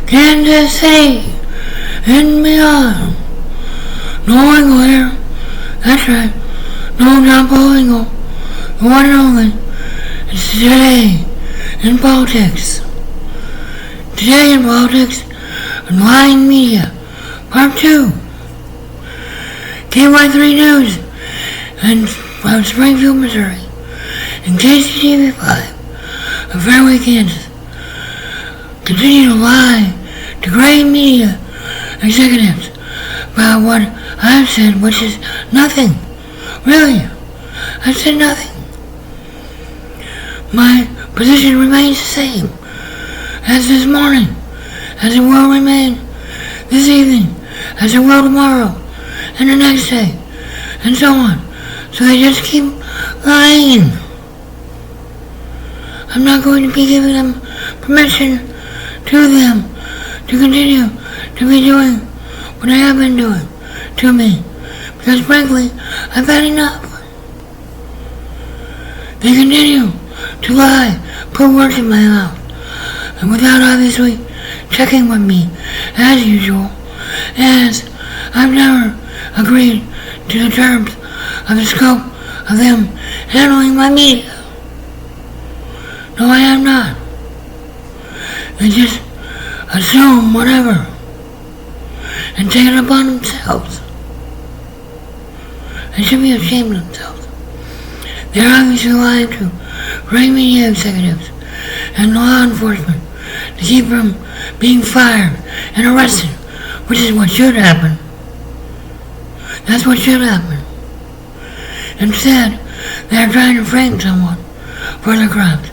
Kansas City, and beyond. No Eagle here. That's right. No, not Paul Eagle. The one and only. It's Today in Politics. Today in Politics and Lying Media, Part 2. KY3 News and from Springfield, Missouri, and KCTV5 of Fairway, Kansas, continue to lie to great media executives about what I've said, which is nothing. Really, I've said nothing. My position remains the same as this morning, as it will remain this evening, as it will tomorrow, and the next day, and so on. So they just keep lying. I'm not going to be giving them permission to them to continue to be doing what they have been doing to me, because frankly, I've had enough. They continue to lie, put words in my mouth, and without obviously checking with me, as usual, as I've never agreed to the terms of the scope of them handling my media. No, I have not. They just assume whatever and take it upon themselves. They should be ashamed of themselves. They're obviously lying to great media executives and law enforcement to keep from being fired and arrested, which is what should happen. That's what should happen. Instead, they're trying to frame someone for their crimes.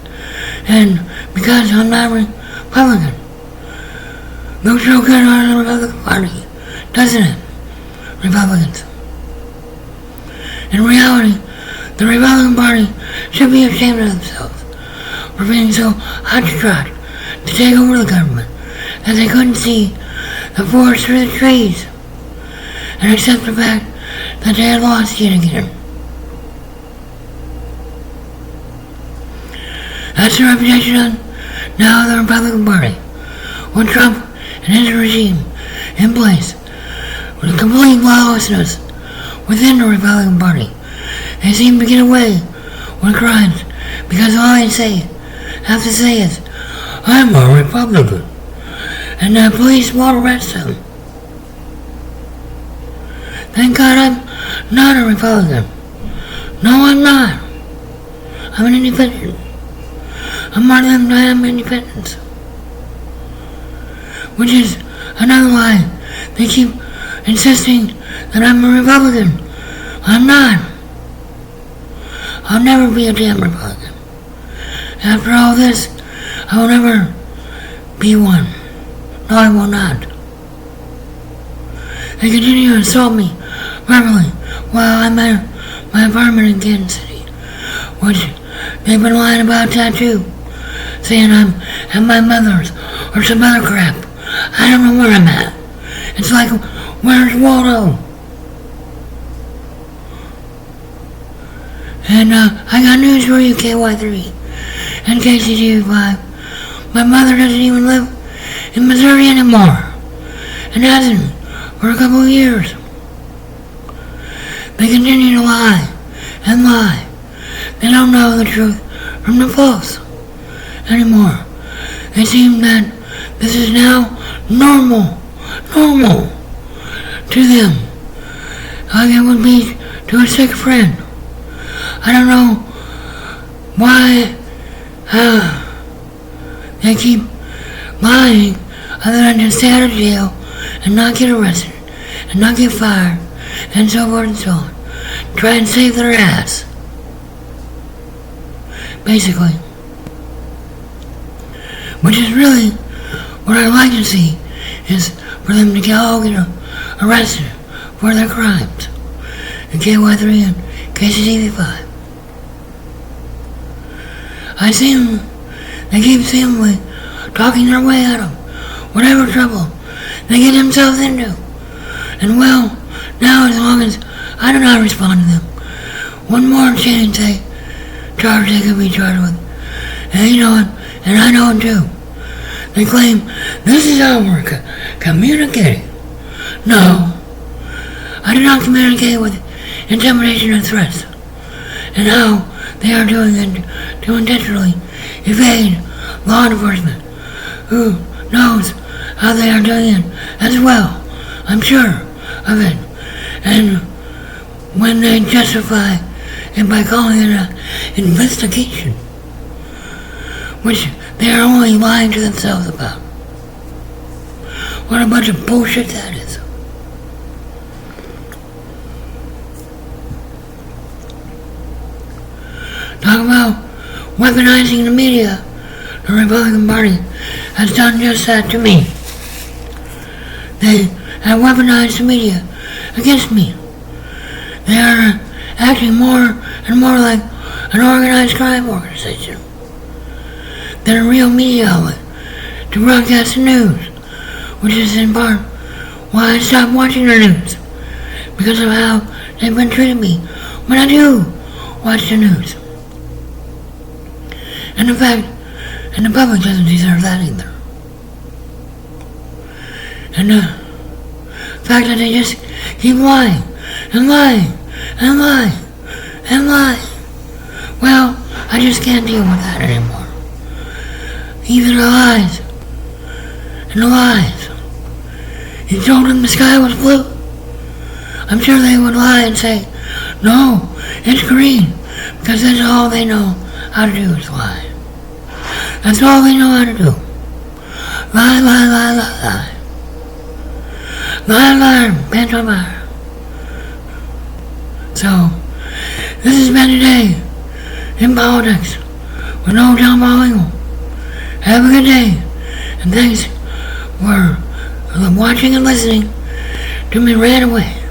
And because I'm not Republican, looks so good on the Republican Party, doesn't it, Republicans? In reality, the Republican Party should be ashamed of themselves for being so hot-trot to take over the government that they couldn't see the forest through the trees and accept the fact that they had lost yet again. That's the reputation on now the Republican Party. With Trump and his regime in place, with complete lawlessness within the Republican Party, they seem to get away with crimes because all they have to say is, I'm a Republican, and the police won't arrest them. Thank God I'm not a Republican. No, I'm not. I'm an independent. I'm one of them damn independents. Which is another lie. They keep insisting that I'm a Republican. I'm not. I'll never be a damn Republican. After all this, I will never be one. No, I will not. They continue to assault me verbally while I'm at my apartment in Kansas City, which they've been lying about that too, saying I'm at my mother's or some other crap. I don't know where I'm at. It's like, where's Waldo? And I got news for you, KY3 and KCTV5. My mother doesn't even live in Missouri anymore, and hasn't for a couple of years. They continue to lie and lie. They don't know the truth from the false anymore. They seem that this is now normal to them, like it would be to a sick friend. I don't know why they keep lying other than to stay out of jail and not get arrested and not get fired and so forth and so on. Try and save their ass, basically. Which is really what I'd like to see, is for them to all get arrested for their crimes. And KY3 and KCTV5. I see them, they keep seemingly talking their way out of whatever trouble they get themselves into. And well, now as long as I do not respond to them, one more chance charge they could be charged with. And they know it, and I know it too. They claim this is how we're communicating. No, I do not communicate with intimidation and threats, and how they are doing it to intentionally evade law enforcement, who knows how they are doing it as well. I'm sure of it. And when they justify it by calling it an investigation, which they are only lying to themselves about. What a bunch of bullshit that is. Talk about weaponizing the media. The Republican Party has done just that to me. They have weaponized the media against me. They are acting more and more like an organized crime organization than a real media outlet to broadcast the news, which is in part why I stopped watching the news, because of how they've been treating me when I do watch the news. And in fact, the public doesn't deserve that either. And the fact that they just keep lying and lying and lying and lying, well, I just can't deal with that anymore. Even the lies and the lies. You told them the sky was blue. I'm sure they would lie and say, no, it's green, because that's all they know how to do is lie. That's all they know how to do. Lie, lie, lie, lie, lie. Lie, lie, pants on fire. So, this has been today in politics with no John Paul Eagle. Have a good day, and thanks for watching and listening to me right away.